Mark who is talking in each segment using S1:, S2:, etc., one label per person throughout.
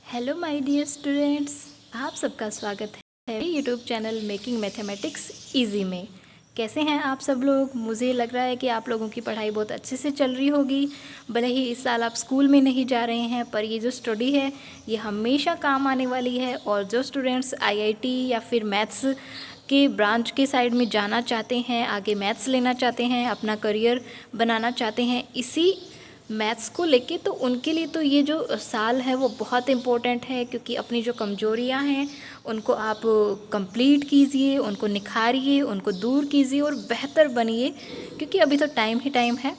S1: Hello my dear students, आप सबका स्वागत है YouTube channel making mathematics easy में। कैसे हैं आप सब लोग? मुझे लग रहा है कि आप लोगों की पढ़ाई बहुत अच्छे से चल रही होगी। भले ही इस साल आप स्कूल में नहीं जा रहे हैं, पर ये जो स्टडी है ये हमेशा काम आने वाली है। और जो स्टूडेंट्स आईआईटी या फिर मैथ्स के ब्रांच के साइड में जाना चाहते हैं, आगे मैथ्स लेना चाहते हैं, अपना करियर बनाना चाहते हैं इसी मैथ्स को लेके, तो उनके लिए तो ये जो साल है वो बहुत इम्पोर्टेंट है। क्योंकि अपनी जो कमजोरियां हैं उनको आप कंप्लीट कीजिए, उनको निखारिए, उनको दूर कीजिए और बेहतर बनिए, क्योंकि अभी तो टाइम ही टाइम है।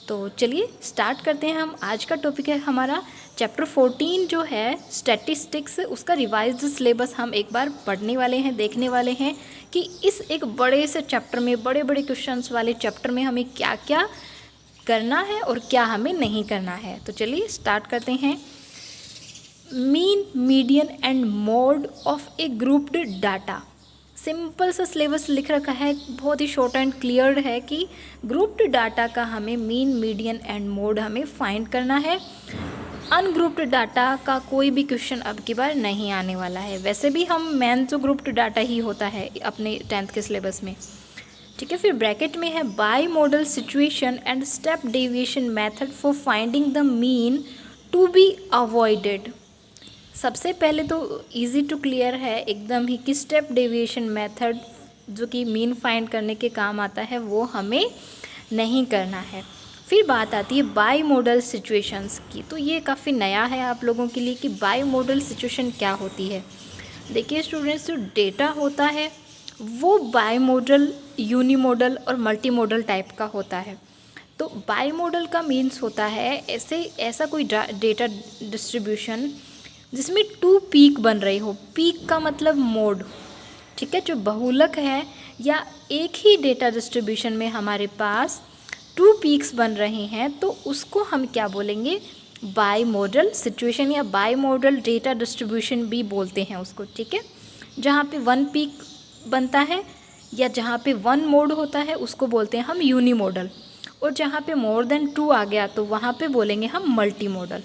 S1: तो चलिए स्टार्ट करते हैं। हम आज का टॉपिक है हमारा चैप्टर 14 जो है स्टैटिस्टिक्स, उसका रिवाइज्ड सिलेबस हम एक बार पढ़ने वाले हैं, देखने वाले हैं कि इस एक बड़े से चैप्टर में, बड़े बड़े क्वेश्चंस वाले चैप्टर में हमें क्या क्या करना है और क्या हमें नहीं करना है। तो चलिए स्टार्ट करते हैं। Mean, median and mode of A grouped data. Simple सा सिलेबस लिख रखा है, बहुत ही शॉर्ट एंड क्लियर है कि ग्रुप्ड डाटा का हमें मीन, मीडियन एंड मोड हमें फाइंड करना है। अनग्रुप्ड डाटा का कोई भी क्वेश्चन अब की बार नहीं आने वाला है। वैसे भी हम मेन जो ग्रुप्ड डाटा ही होता है अपने 10th के सिलेबस में, ठीक है। फिर ब्रैकेट में है by model situation and step deviation method for finding the mean to be avoided. सबसे पहले तो इजी टू क्लियर है एकदम ही कि स्टेप डेविएशन मेथड जो कि मीन फाइंड करने के काम आता है वो हमें नहीं करना है। फिर बात आती है बाई मॉडल सिचुएशंस की। तो ये काफ़ी नया है आप लोगों के लिए कि बाई मॉडल सिचुएशन क्या होती है। देखिए स्टूडेंट्स, जो डेटा होता है वो बाई मॉडल, यूनिमॉडल और मल्टी मॉडल टाइप का होता है। तो बाई मॉडल का मीन्स होता है ऐसा कोई डेटा डिस्ट्रीब्यूशन जिसमें 2 पीक बन रही हो। पीक का मतलब मोड, ठीक है। जो बहुलक है या एक ही डेटा डिस्ट्रीब्यूशन में हमारे पास 2 पीक्स बन रहे हैं, तो उसको हम क्या बोलेंगे? बाई मॉडल सिचुएशन या बाई मॉडल डेटा डिस्ट्रीब्यूशन भी बोलते हैं उसको, ठीक है। जहाँ पे 1 पीक बनता है या जहाँ पे 1 मोड होता है उसको बोलते हैं हम यूनी मॉडल। और जहाँ पे मोर देन 2 आ गया तो वहाँ पे बोलेंगे हम मल्टी मॉडल,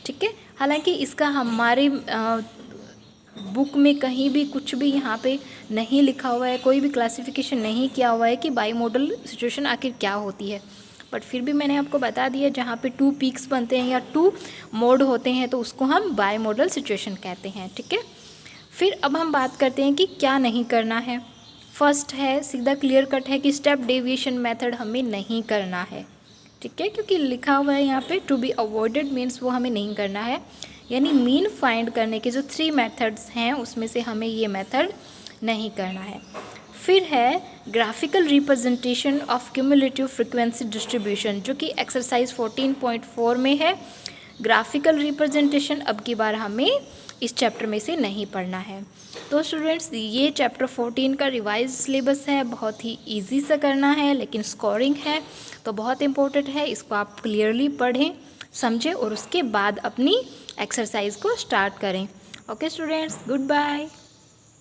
S1: ठीक है। हालांकि इसका हमारे बुक में कहीं भी कुछ भी यहाँ पे नहीं लिखा हुआ है, कोई भी क्लासिफिकेशन नहीं किया हुआ है कि बाई मॉडल सिचुएशन आखिर क्या होती है। बट फिर भी मैंने आपको बता दिया, जहाँ पे 2 पीक्स बनते हैं या 2 मोड होते हैं तो उसको हम बाई मॉडल सिचुएशन कहते हैं, ठीक है। फिर अब हम बात करते हैं कि क्या नहीं करना है। फर्स्ट है, सीधा क्लियर कट है कि स्टेप डेविएशन मेथड हमें नहीं करना है, ठीक है। क्योंकि लिखा हुआ है यहाँ पे टू बी अवॉइडेड मीन्स वो हमें नहीं करना है। यानी मीन फाइंड करने के जो 3 मेथड्स हैं उसमें से हमें ये मेथड नहीं करना है। फिर है graphical representation of cumulative frequency distribution, जो कि एक्सरसाइज 14.4 में है। ग्राफिकल रिप्रेजेंटेशन अब की बार हमें इस चैप्टर में से नहीं पढ़ना है। तो स्टूडेंट्स, ये चैप्टर 14 का रिवाइज सिलेबस है, बहुत ही इजी से करना है, लेकिन स्कोरिंग है तो बहुत इंपॉर्टेंट है। इसको आप क्लियरली पढ़ें, समझें और उसके बाद अपनी एक्सरसाइज को स्टार्ट करें। Okay students, good bye.